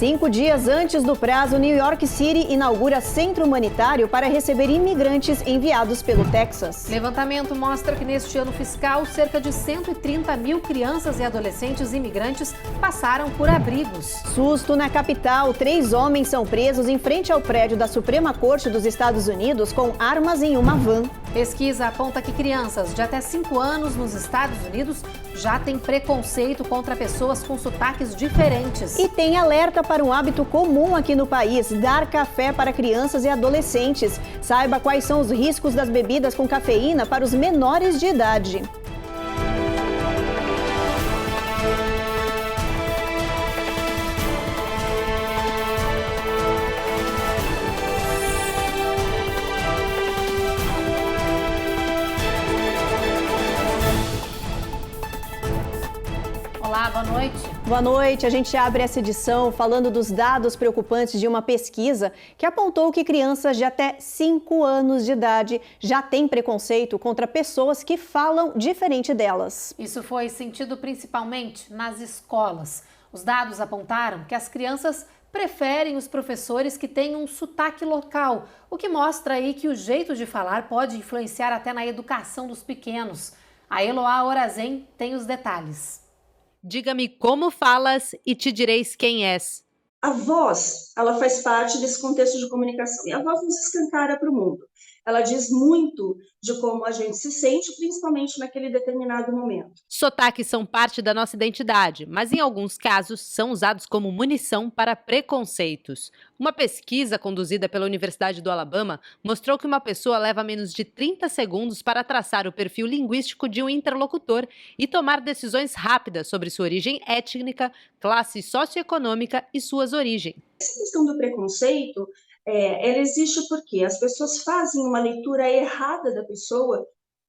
5 dias antes do prazo, New York City inaugura centro humanitário para receber imigrantes enviados pelo Texas. Levantamento mostra que neste ano fiscal, cerca de 130 mil crianças e adolescentes imigrantes passaram por abrigos. Susto na capital. 3 homens são presos em frente ao prédio da Suprema Corte dos Estados Unidos com armas em uma van. Pesquisa aponta que crianças de até 5 anos nos Estados Unidos já têm preconceito contra pessoas com sotaques diferentes. E tem alerta para um hábito comum aqui no país: dar café para crianças e adolescentes. Saiba quais são os riscos das bebidas com cafeína para os menores de idade. Olá, boa noite. Boa noite. A gente abre essa edição falando dos dados preocupantes de uma pesquisa que apontou que crianças de até 5 anos de idade já têm preconceito contra pessoas que falam diferente delas. Isso foi sentido principalmente nas escolas. Os dados apontaram que as crianças preferem os professores que têm um sotaque local, o que mostra aí que o jeito de falar pode influenciar até na educação dos pequenos. A Eloá Orazen tem os detalhes. Diga-me como falas e te direis quem és. A voz, ela faz parte desse contexto de comunicação e a voz nos escancara para o mundo. Ela diz muito de como a gente se sente, principalmente naquele determinado momento. Sotaques são parte da nossa identidade, mas em alguns casos são usados como munição para preconceitos. Uma pesquisa conduzida pela Universidade do Alabama mostrou que uma pessoa leva menos de 30 segundos para traçar o perfil linguístico de um interlocutor e tomar decisões rápidas sobre sua origem étnica, classe socioeconômica e suas origens. Essa questão do preconceito, ela existe porque as pessoas fazem uma leitura errada da pessoa,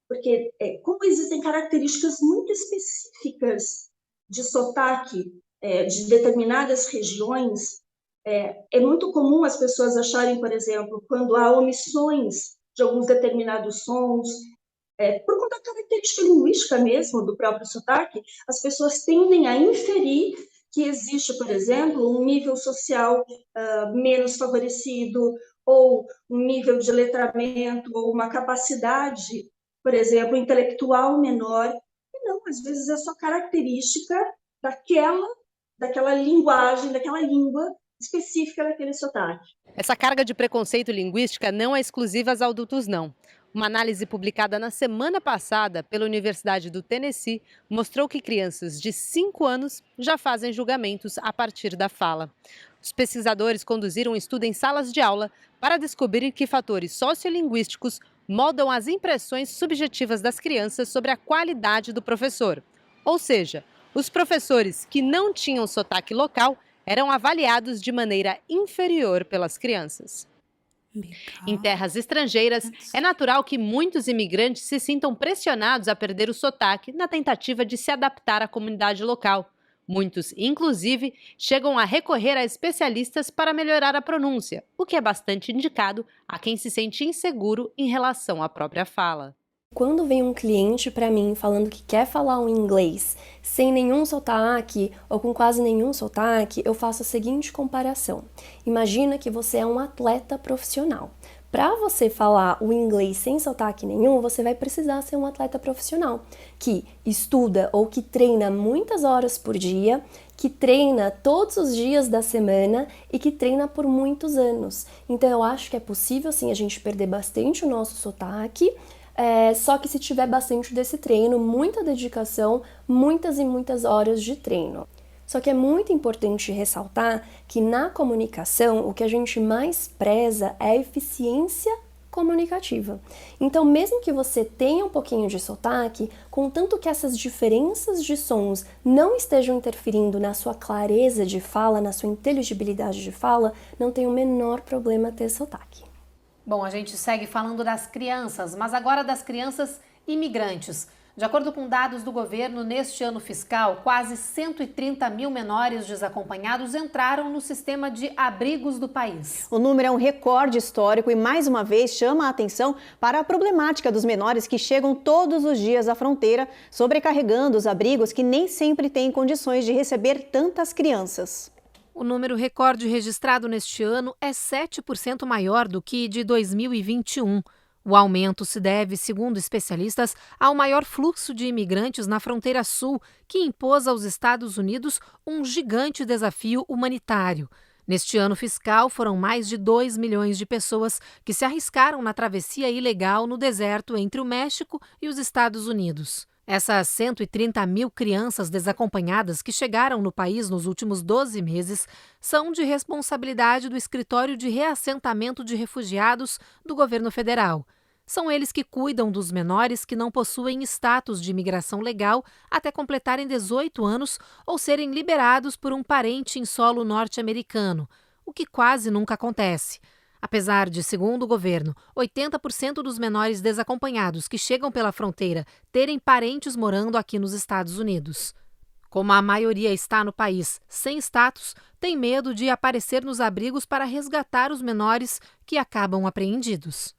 porque como existem características muito específicas de sotaque de determinadas regiões, é muito comum as pessoas acharem, por exemplo, quando há omissões de alguns determinados sons, por conta da característica linguística mesmo do próprio sotaque, as pessoas tendem a inferir que existe, por exemplo, um nível social menos favorecido, ou um nível de letramento, ou uma capacidade, por exemplo, intelectual menor. E não, às vezes é só característica daquela linguagem, daquela língua específica daquele sotaque. Essa carga de preconceito linguística não é exclusiva aos adultos, não. Uma análise publicada na semana passada pela Universidade do Tennessee mostrou que crianças de 5 anos já fazem julgamentos a partir da fala. Os pesquisadores conduziram um estudo em salas de aula para descobrir que fatores sociolinguísticos moldam as impressões subjetivas das crianças sobre a qualidade do professor. Ou seja, os professores que não tinham sotaque local eram avaliados de maneira inferior pelas crianças. Em terras estrangeiras, é natural que muitos imigrantes se sintam pressionados a perder o sotaque na tentativa de se adaptar à comunidade local. Muitos, inclusive, chegam a recorrer a especialistas para melhorar a pronúncia, o que é bastante indicado a quem se sente inseguro em relação à própria fala. Quando vem um cliente para mim falando que quer falar um inglês sem nenhum sotaque ou com quase nenhum sotaque, eu faço a seguinte comparação. Imagina que você é um atleta profissional. Para você falar o inglês sem sotaque nenhum, você vai precisar ser um atleta profissional que estuda ou que treina muitas horas por dia, que treina todos os dias da semana e que treina por muitos anos. Então eu acho que é possível sim a gente perder bastante o nosso sotaque, só que se tiver bastante desse treino, muita dedicação, muitas e muitas horas de treino. Só que é muito importante ressaltar que na comunicação o que a gente mais preza é a eficiência comunicativa. Então, mesmo que você tenha um pouquinho de sotaque, contanto que essas diferenças de sons não estejam interferindo na sua clareza de fala, na sua inteligibilidade de fala, não tem o menor problema ter sotaque. Bom, a gente segue falando das crianças, mas agora das crianças imigrantes. De acordo com dados do governo, neste ano fiscal, quase 130 mil menores desacompanhados entraram no sistema de abrigos do país. O número é um recorde histórico e, mais uma vez, chama a atenção para a problemática dos menores que chegam todos os dias à fronteira, sobrecarregando os abrigos que nem sempre têm condições de receber tantas crianças. O número recorde registrado neste ano é 7% maior do que de 2021. O aumento se deve, segundo especialistas, ao maior fluxo de imigrantes na fronteira sul, que impôs aos Estados Unidos um gigante desafio humanitário. Neste ano fiscal, foram mais de 2 milhões de pessoas que se arriscaram na travessia ilegal no deserto entre o México e os Estados Unidos. Essas 130 mil crianças desacompanhadas que chegaram no país nos últimos 12 meses são de responsabilidade do Escritório de Reassentamento de Refugiados do governo federal. São eles que cuidam dos menores que não possuem status de imigração legal até completarem 18 anos ou serem liberados por um parente em solo norte-americano, o que quase nunca acontece. Apesar de, segundo o governo, 80% dos menores desacompanhados que chegam pela fronteira terem parentes morando aqui nos Estados Unidos. Como a maioria está no país sem status, tem medo de aparecer nos abrigos para resgatar os menores que acabam apreendidos.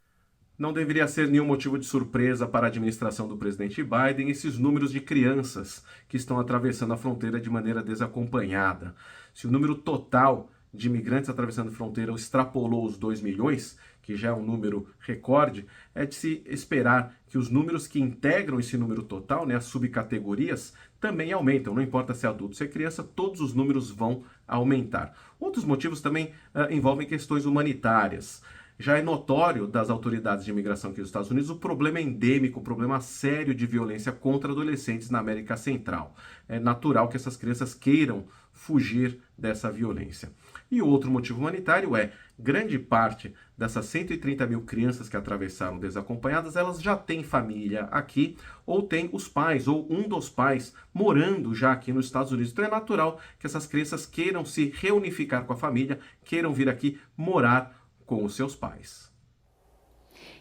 Não deveria ser nenhum motivo de surpresa para a administração do presidente Biden esses números de crianças que estão atravessando a fronteira de maneira desacompanhada. Se o número total de imigrantes atravessando a fronteira extrapolou os 2 milhões, que já é um número recorde, é de se esperar que os números que integram esse número total, as subcategorias, também aumentam. Não importa se é adulto ou se é criança, todos os números vão aumentar. Outros motivos também envolvem questões humanitárias. Já é notório das autoridades de imigração aqui dos Estados Unidos o problema endêmico, o problema sério de violência contra adolescentes na América Central. É natural que essas crianças queiram fugir dessa violência. E outro motivo humanitário é, grande parte dessas 130 mil crianças que atravessaram desacompanhadas, elas já têm família aqui, ou têm os pais, ou um dos pais morando já aqui nos Estados Unidos. Então é natural que essas crianças queiram se reunificar com a família, queiram vir aqui morar com os seus pais.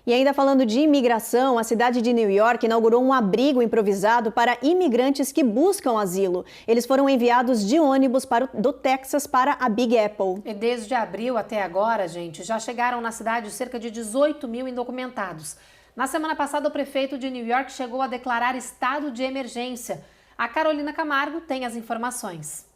E ainda falando de imigração, a cidade de New York inaugurou um abrigo improvisado para imigrantes que buscam asilo. Eles foram enviados de ônibus do Texas para a Big Apple. E desde abril até agora, gente, já chegaram na cidade cerca de 18 mil indocumentados. Na semana passada, o prefeito de New York chegou a declarar estado de emergência. A Carolina Camargo tem as informações.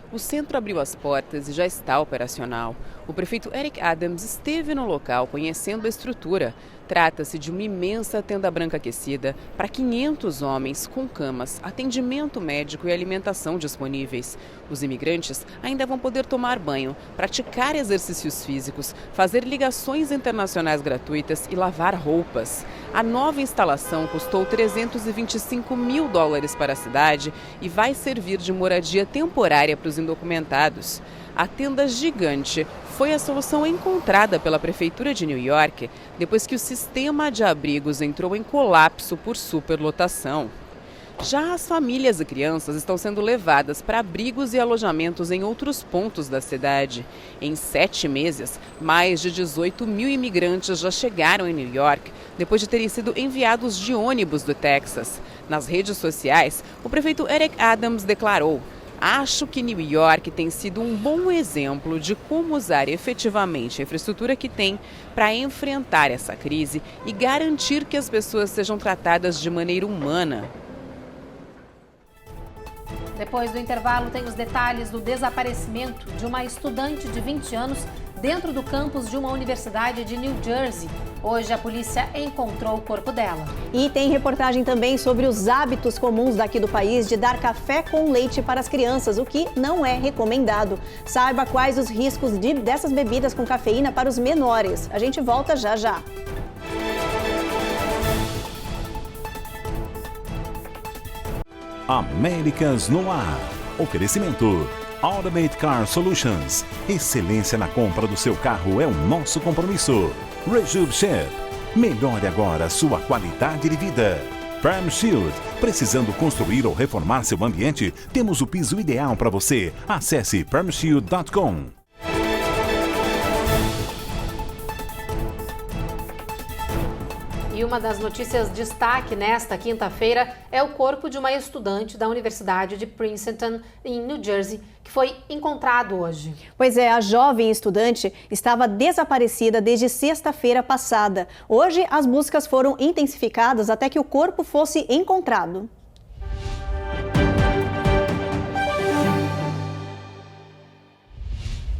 O centro abriu as portas e já está operacional. O prefeito Eric Adams esteve no local conhecendo a estrutura. Trata-se de uma imensa tenda branca aquecida para 500 homens com camas, atendimento médico e alimentação disponíveis. Os imigrantes ainda vão poder tomar banho, praticar exercícios físicos, fazer ligações internacionais gratuitas e lavar roupas. A nova instalação custou $325 mil para a cidade e vai servir de moradia temporária para os indocumentados. A tenda gigante foi a solução encontrada pela Prefeitura de New York depois que o sistema de abrigos entrou em colapso por superlotação. Já as famílias e crianças estão sendo levadas para abrigos e alojamentos em outros pontos da cidade. Em 7 meses, mais de 18 mil imigrantes já chegaram em New York depois de terem sido enviados de ônibus do Texas. Nas redes sociais, o prefeito Eric Adams declarou: "Acho que New York tem sido um bom exemplo de como usar efetivamente a infraestrutura que tem para enfrentar essa crise e garantir que as pessoas sejam tratadas de maneira humana." Depois do intervalo, tem os detalhes do desaparecimento de uma estudante de 20 anos dentro do campus de uma universidade de New Jersey. Hoje, a polícia encontrou o corpo dela. E tem reportagem também sobre os hábitos comuns daqui do país de dar café com leite para as crianças, o que não é recomendado. Saiba quais os riscos dessas bebidas com cafeína para os menores. A gente volta já já. Américas no ar. Oferecimento Automate Car Solutions. Excelência na compra do seu carro é o nosso compromisso. Rejub Chef. Melhore agora sua qualidade de vida. Prime Shield. Precisando construir ou reformar seu ambiente? Temos o piso ideal para você. Acesse primeshield.com. E uma das notícias de destaque nesta quinta-feira é o corpo de uma estudante da Universidade de Princeton, em New Jersey, que foi encontrado hoje. Pois é, a jovem estudante estava desaparecida desde sexta-feira passada. Hoje, as buscas foram intensificadas até que o corpo fosse encontrado. . 。 . 。 . . . . . . . . . . . . . . . . . . . . . . . . . . . . . . . . . . . . . . . . . . . . . . . . . . . . . . .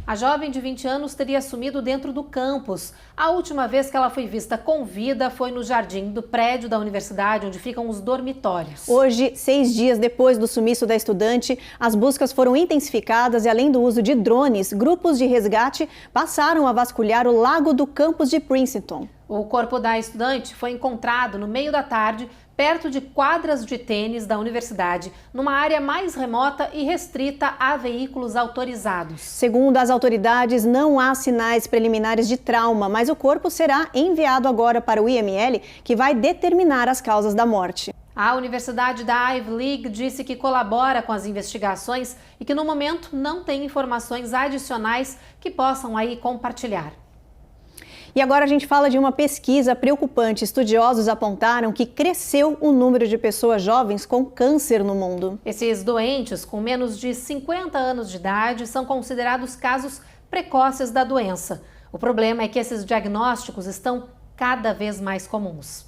A jovem de 20 anos teria sumido dentro do campus. A última vez que ela foi vista com vida foi no jardim do prédio da universidade, onde ficam os dormitórios. Hoje, 6 dias depois do sumiço da estudante, as buscas foram intensificadas e, além do uso de drones, grupos de resgate passaram a vasculhar o lago do campus de Princeton. O corpo da estudante foi encontrado no meio da tarde, perto de quadras de tênis da universidade, numa área mais remota e restrita a veículos autorizados. Segundo as autoridades, não há sinais preliminares de trauma, mas o corpo será enviado agora para o IML, que vai determinar as causas da morte. A Universidade da Ivy League disse que colabora com as investigações e que no momento não tem informações adicionais que possam aí compartilhar. E agora a gente fala de uma pesquisa preocupante. Estudiosos apontaram que cresceu o número de pessoas jovens com câncer no mundo. Esses doentes com menos de 50 anos de idade são considerados casos precoces da doença. O problema é que esses diagnósticos estão cada vez mais comuns.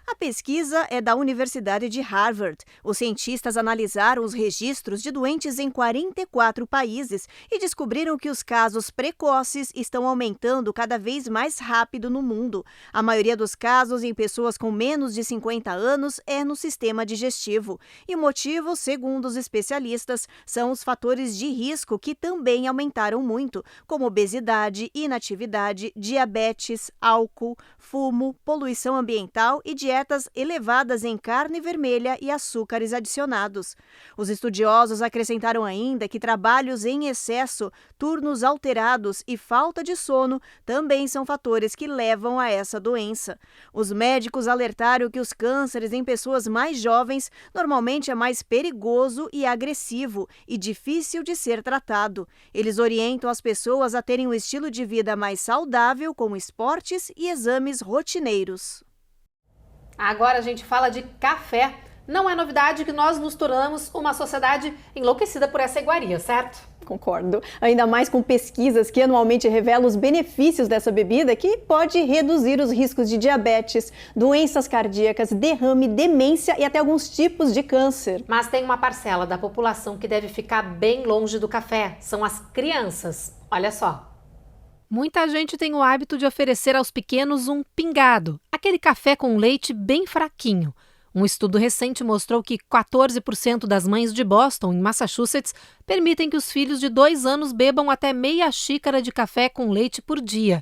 A pesquisa é da Universidade de Harvard. Os cientistas analisaram os registros de doentes em 44 países e descobriram que os casos precoces estão aumentando cada vez mais rápido no mundo. A maioria dos casos em pessoas com menos de 50 anos é no sistema digestivo. E o motivo, segundo os especialistas, são os fatores de risco que também aumentaram muito, como obesidade, inatividade, diabetes, álcool, fumo, poluição ambiental e dietas elevadas em carne vermelha e açúcares adicionados. Os estudiosos acrescentaram ainda que trabalhos em excesso, turnos alterados e falta de sono também são fatores que levam a essa doença. Os médicos alertaram que os cânceres em pessoas mais jovens normalmente é mais perigoso e agressivo e difícil de ser tratado. Eles orientam as pessoas a terem um estilo de vida mais saudável, com esportes e exames rotineiros. Agora a gente fala de café. Não é novidade que nós nos tornamos uma sociedade enlouquecida por essa iguaria, certo? Concordo. Ainda mais com pesquisas que anualmente revelam os benefícios dessa bebida, que pode reduzir os riscos de diabetes, doenças cardíacas, derrame, demência e até alguns tipos de câncer. Mas tem uma parcela da população que deve ficar bem longe do café. São as crianças. Olha só. Muita gente tem o hábito de oferecer aos pequenos um pingado, aquele café com leite bem fraquinho. Um estudo recente mostrou que 14% das mães de Boston, em Massachusetts, permitem que os filhos de 2 anos bebam até meia xícara de café com leite por dia.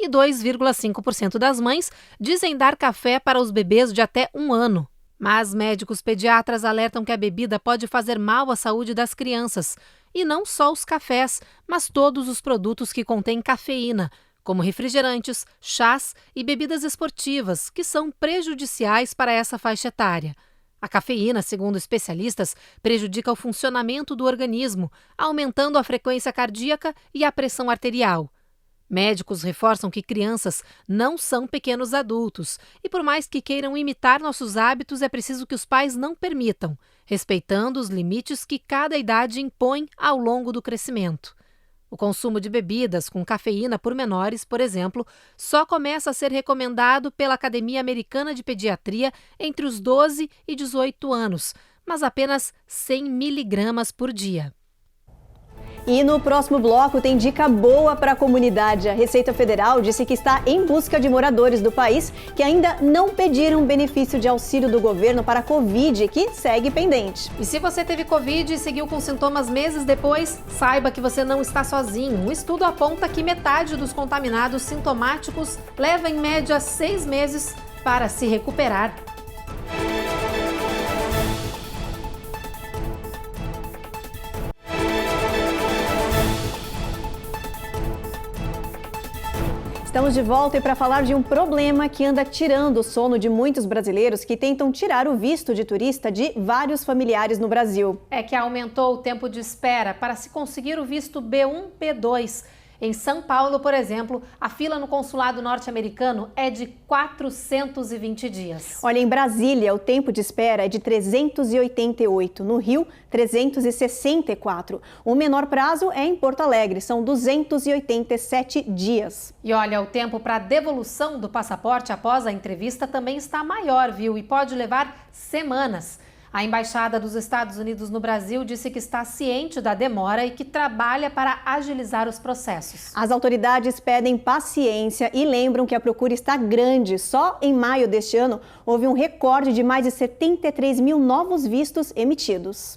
E 2,5% das mães dizem dar café para os bebês de até 1 ano. Mas médicos pediatras alertam que a bebida pode fazer mal à saúde das crianças. E não só os cafés, mas todos os produtos que contêm cafeína, como refrigerantes, chás e bebidas esportivas, que são prejudiciais para essa faixa etária. A cafeína, segundo especialistas, prejudica o funcionamento do organismo, aumentando a frequência cardíaca e a pressão arterial. Médicos reforçam que crianças não são pequenos adultos e, por mais que queiram imitar nossos hábitos, é preciso que os pais não permitam, respeitando os limites que cada idade impõe ao longo do crescimento. O consumo de bebidas com cafeína por menores, por exemplo, só começa a ser recomendado pela Academia Americana de Pediatria entre os 12 e 18 anos, mas apenas 100 miligramas por dia. E no próximo bloco tem dica boa para a comunidade. A Receita Federal disse que está em busca de moradores do país que ainda não pediram benefício de auxílio do governo para a Covid, que segue pendente. E se você teve Covid e seguiu com sintomas meses depois, saiba que você não está sozinho. Um estudo aponta que metade dos contaminados sintomáticos leva em média 6 meses para se recuperar. Estamos de volta e para falar de um problema que anda tirando o sono de muitos brasileiros que tentam tirar o visto de turista de vários familiares no Brasil. É que aumentou o tempo de espera para se conseguir o visto B1, B2. Em São Paulo, por exemplo, a fila no consulado norte-americano é de 420 dias. Olha, em Brasília, o tempo de espera é de 388. No Rio, 364. O menor prazo é em Porto Alegre, são 287 dias. E olha, o tempo para devolução do passaporte após a entrevista também está maior, viu? E pode levar semanas. A Embaixada dos Estados Unidos no Brasil disse que está ciente da demora e que trabalha para agilizar os processos. As autoridades pedem paciência e lembram que a procura está grande. Só em maio deste ano, houve um recorde de mais de 73 mil novos vistos emitidos.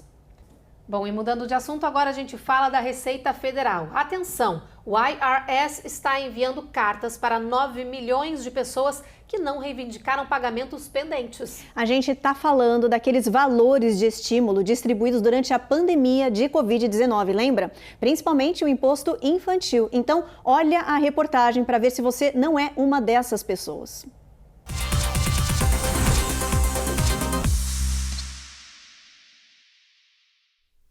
Bom, e mudando de assunto, agora a gente fala da Receita Federal. Atenção, o IRS está enviando cartas para 9 milhões de pessoas que não reivindicaram pagamentos pendentes. A gente está falando daqueles valores de estímulo distribuídos durante a pandemia de Covid-19, lembra? Principalmente o imposto infantil. Então, olha a reportagem para ver se você não é uma dessas pessoas.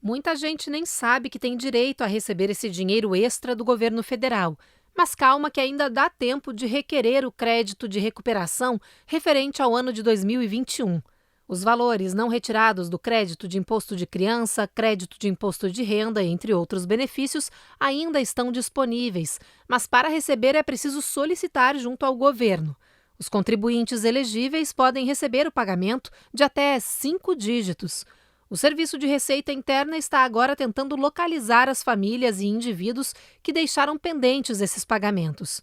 Muita gente nem sabe que tem direito a receber esse dinheiro extra do governo federal. Mas calma que ainda dá tempo de requerer o crédito de recuperação referente ao ano de 2021. Os valores não retirados do crédito de imposto de criança, crédito de imposto de renda, entre outros benefícios, ainda estão disponíveis. Mas para receber é preciso solicitar junto ao governo. Os contribuintes elegíveis podem receber o pagamento de até 5 dígitos. O Serviço de Receita Interna está agora tentando localizar as famílias e indivíduos que deixaram pendentes esses pagamentos.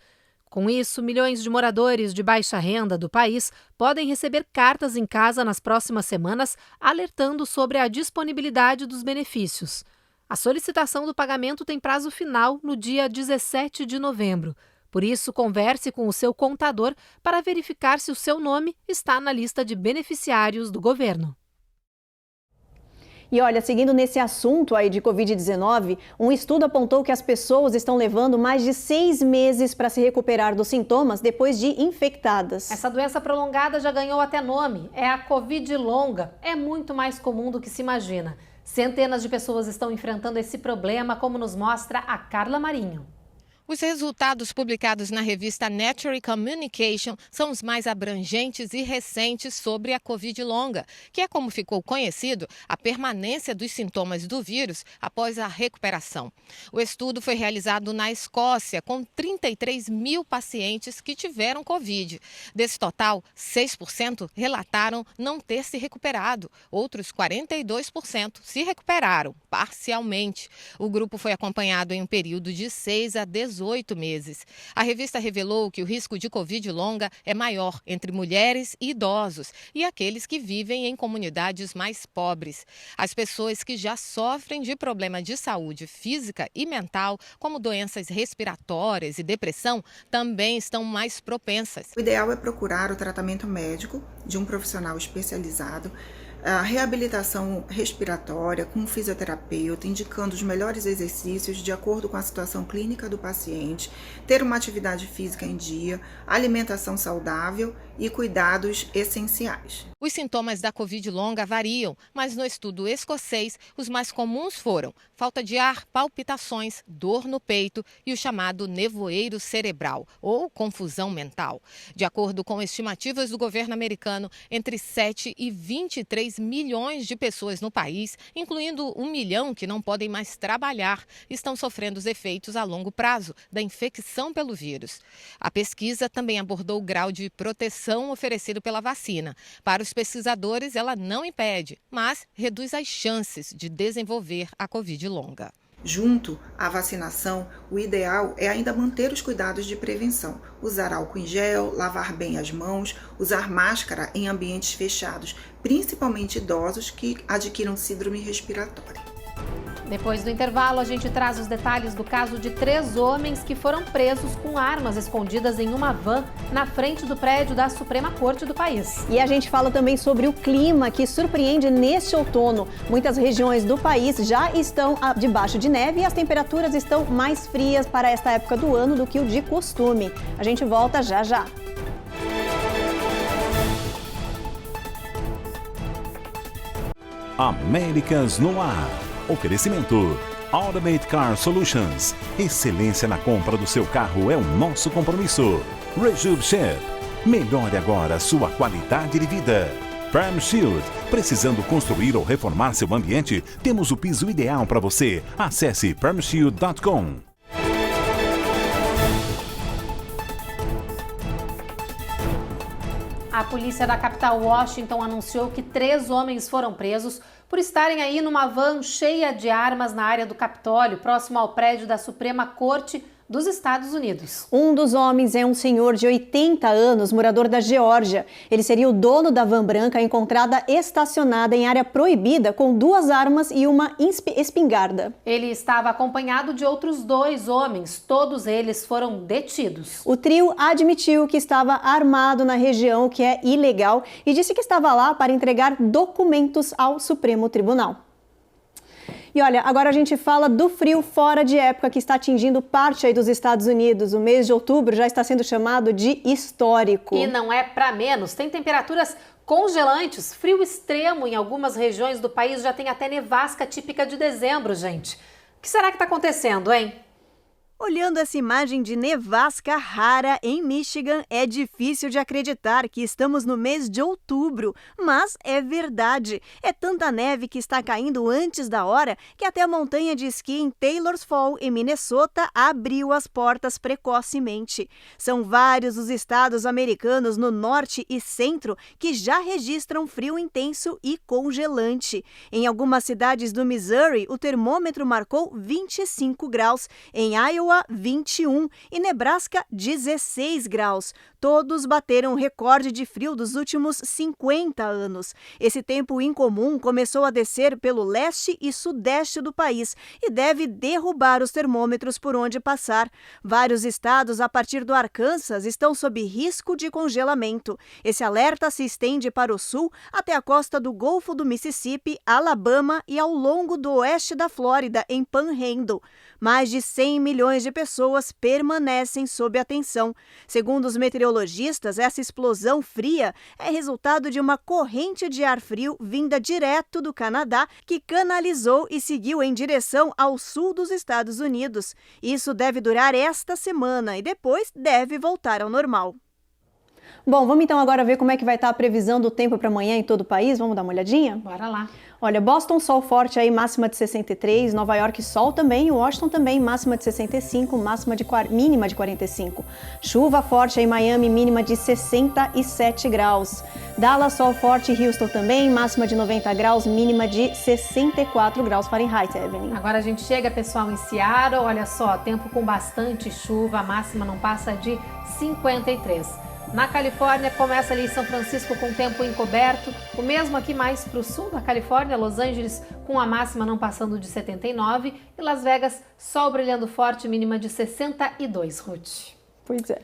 Com isso, milhões de moradores de baixa renda do país podem receber cartas em casa nas próximas semanas, alertando sobre a disponibilidade dos benefícios. A solicitação do pagamento tem prazo final no dia 17 de novembro. Por isso, converse com o seu contador para verificar se o seu nome está na lista de beneficiários do governo. E olha, seguindo nesse assunto aí de Covid-19, um estudo apontou que as pessoas estão levando mais de 6 meses para se recuperar dos sintomas depois de infectadas. Essa doença prolongada já ganhou até nome, é a Covid longa. É muito mais comum do que se imagina. Centenas de pessoas estão enfrentando esse problema, como nos mostra a Carla Marinho. Os resultados publicados na revista Nature Communication são os mais abrangentes e recentes sobre a Covid longa, que é como ficou conhecido a permanência dos sintomas do vírus após a recuperação. O estudo foi realizado na Escócia, com 33 mil pacientes que tiveram Covid. Desse total, 6% relataram não ter se recuperado. Outros 42% se recuperaram parcialmente. O grupo foi acompanhado em um período de 6 a 18 meses. A revista revelou que o risco de Covid longa é maior entre mulheres e idosos e aqueles que vivem em comunidades mais pobres. As pessoas que já sofrem de problema de saúde física e mental, como doenças respiratórias e depressão, também estão mais propensas. O ideal é procurar o tratamento médico de um profissional especializado, a reabilitação respiratória com um fisioterapeuta, indicando os melhores exercícios de acordo com a situação clínica do paciente, ter uma atividade física em dia, alimentação saudável e cuidados essenciais. Os sintomas da Covid longa variam, mas no estudo escocês, os mais comuns foram falta de ar, palpitações, dor no peito e o chamado nevoeiro cerebral, ou confusão mental. De acordo com estimativas do governo americano, entre 7 e 23 milhões de pessoas no país, incluindo 1 milhão que não podem mais trabalhar, estão sofrendo os efeitos a longo prazo da infecção pelo vírus. A pesquisa também abordou o grau de proteção oferecido pela vacina. Para os pesquisadores, ela não impede, mas reduz as chances de desenvolver a Covid longa. Junto à vacinação, o ideal é ainda manter os cuidados de prevenção. Usar álcool em gel, lavar bem as mãos, usar máscara em ambientes fechados, principalmente idosos que adquiram síndrome respiratória. Depois do intervalo, a gente traz os detalhes do caso de 3 homens que foram presos com armas escondidas em uma van na frente do prédio da Suprema Corte do país. E a gente fala também sobre o clima que surpreende neste outono. Muitas regiões do país já estão debaixo de neve e as temperaturas estão mais frias para esta época do ano do que o de costume. A gente volta já já. Américas no ar. Oferecimento Automate Car Solutions. Excelência na compra do seu carro é o nosso compromisso. Rejub Chef. Melhore agora sua qualidade de vida. Perm Shield. Precisando construir ou reformar seu ambiente? Temos o piso ideal para você. Acesse permshield.com. A polícia da capital Washington anunciou que 3 homens foram presos por estarem aí numa van cheia de armas na área do Capitólio, próximo ao prédio da Suprema Corte dos Estados Unidos. Um dos homens é um senhor de 80 anos, morador da Geórgia. Ele seria o dono da van branca encontrada estacionada em área proibida com 2 armas e uma espingarda. Ele estava acompanhado de outros 2 homens, todos eles foram detidos. O trio admitiu que estava armado na região, que é ilegal, e disse que estava lá para entregar documentos ao Supremo Tribunal. E olha, agora a gente fala do frio fora de época que está atingindo parte aí dos Estados Unidos. O mês de outubro já está sendo chamado de histórico. E não é para menos. Tem temperaturas congelantes, frio extremo em algumas regiões do país. Já tem até nevasca típica de dezembro, gente. O que será que está acontecendo, hein? Olhando essa imagem de nevasca rara em Michigan, é difícil de acreditar que estamos no mês de outubro, mas é verdade. É tanta neve que está caindo antes da hora que até a montanha de esqui em Taylor's Fall, em Minnesota, abriu as portas precocemente. São vários os estados americanos no norte e centro que já registram frio intenso e congelante. Em algumas cidades do Missouri, o termômetro marcou 25 graus. Em Iowa, 21 e Nebraska, 16 graus. Todos bateram o recorde de frio dos últimos 50 anos. Esse tempo incomum começou a descer pelo leste e sudeste do país e deve derrubar os termômetros por onde passar. Vários estados, a partir do Arkansas, estão sob risco de congelamento. Esse alerta se estende para o sul até a costa do Golfo do Mississippi, Alabama e ao longo do oeste da Flórida, em Panhandle. Mais de 100 milhões de pessoas permanecem sob atenção. Segundo os meteorologistas, essa explosão fria é resultado de uma corrente de ar frio vinda direto do Canadá que canalizou e seguiu em direção ao sul dos Estados Unidos. Isso deve durar esta semana e depois deve voltar ao normal. Bom, vamos então agora ver como é que vai estar a previsão do tempo para amanhã em todo o país. Vamos dar uma olhadinha? Bora lá. Olha, Boston, sol forte aí, máxima de 63. Nova York, sol também. Washington também, máxima de 65, mínima de 45. Chuva forte aí, Miami, mínima de 67 graus. Dallas, sol forte, Houston também, máxima de 90 graus, mínima de 64 graus Fahrenheit, Evelyn. Agora a gente chega, pessoal, em Seattle. Olha só, tempo com bastante chuva, a máxima não passa de 53. Na Califórnia, começa ali em São Francisco com tempo encoberto, o mesmo aqui mais para o sul da Califórnia, Los Angeles com a máxima não passando de 79 e Las Vegas, sol brilhando forte, mínima de 62, Ruth. Pois é.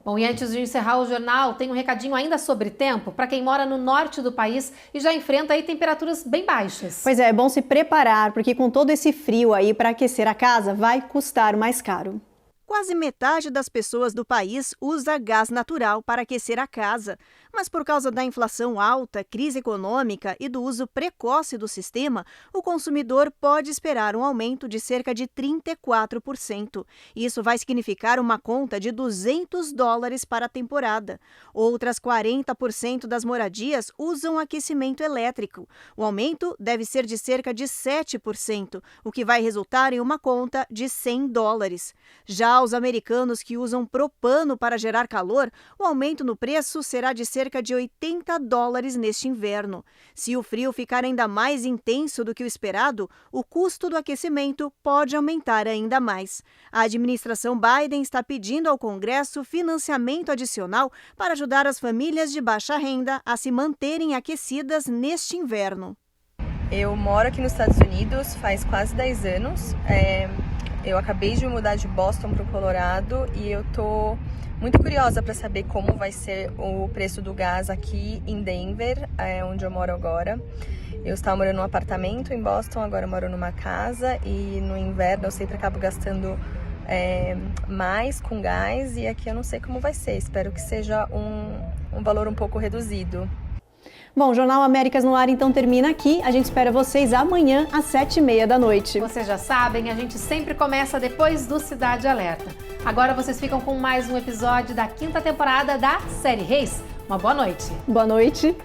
Bom, e antes de encerrar o jornal, tem um recadinho ainda sobre tempo para quem mora no norte do país e já enfrenta aí temperaturas bem baixas. Pois é bom se preparar, porque com todo esse frio aí para aquecer a casa vai custar mais caro. Quase metade das pessoas do país usa gás natural para aquecer a casa. Mas por causa da inflação alta, crise econômica e do uso precoce do sistema, o consumidor pode esperar um aumento de cerca de 34%. Isso vai significar uma conta de $200 para a temporada. Outras 40% das moradias usam aquecimento elétrico. O aumento deve ser de cerca de 7%, o que vai resultar em uma conta de $100. Já os americanos que usam propano para gerar calor, o aumento no preço será de cerca de $80 neste inverno. Se o frio ficar ainda mais intenso do que o esperado, o custo do aquecimento pode aumentar ainda mais. A administração Biden está pedindo ao Congresso financiamento adicional para ajudar as famílias de baixa renda a se manterem aquecidas neste inverno. Eu moro aqui nos Estados Unidos faz quase 10 anos. Eu acabei de mudar de Boston para o Colorado e eu tô muito curiosa para saber como vai ser o preço do gás aqui em Denver, onde eu moro agora. Eu estava morando num apartamento em Boston, agora eu moro numa casa e no inverno eu sempre acabo gastando mais com gás e aqui eu não sei como vai ser. Espero que seja um valor um pouco reduzido. Bom, o Jornal Américas no Ar então termina aqui. A gente espera vocês amanhã às 7h30 da noite. Vocês já sabem, a gente sempre começa depois do Cidade Alerta. Agora vocês ficam com mais um episódio da 5ª temporada da série Reis. Uma boa noite. Boa noite.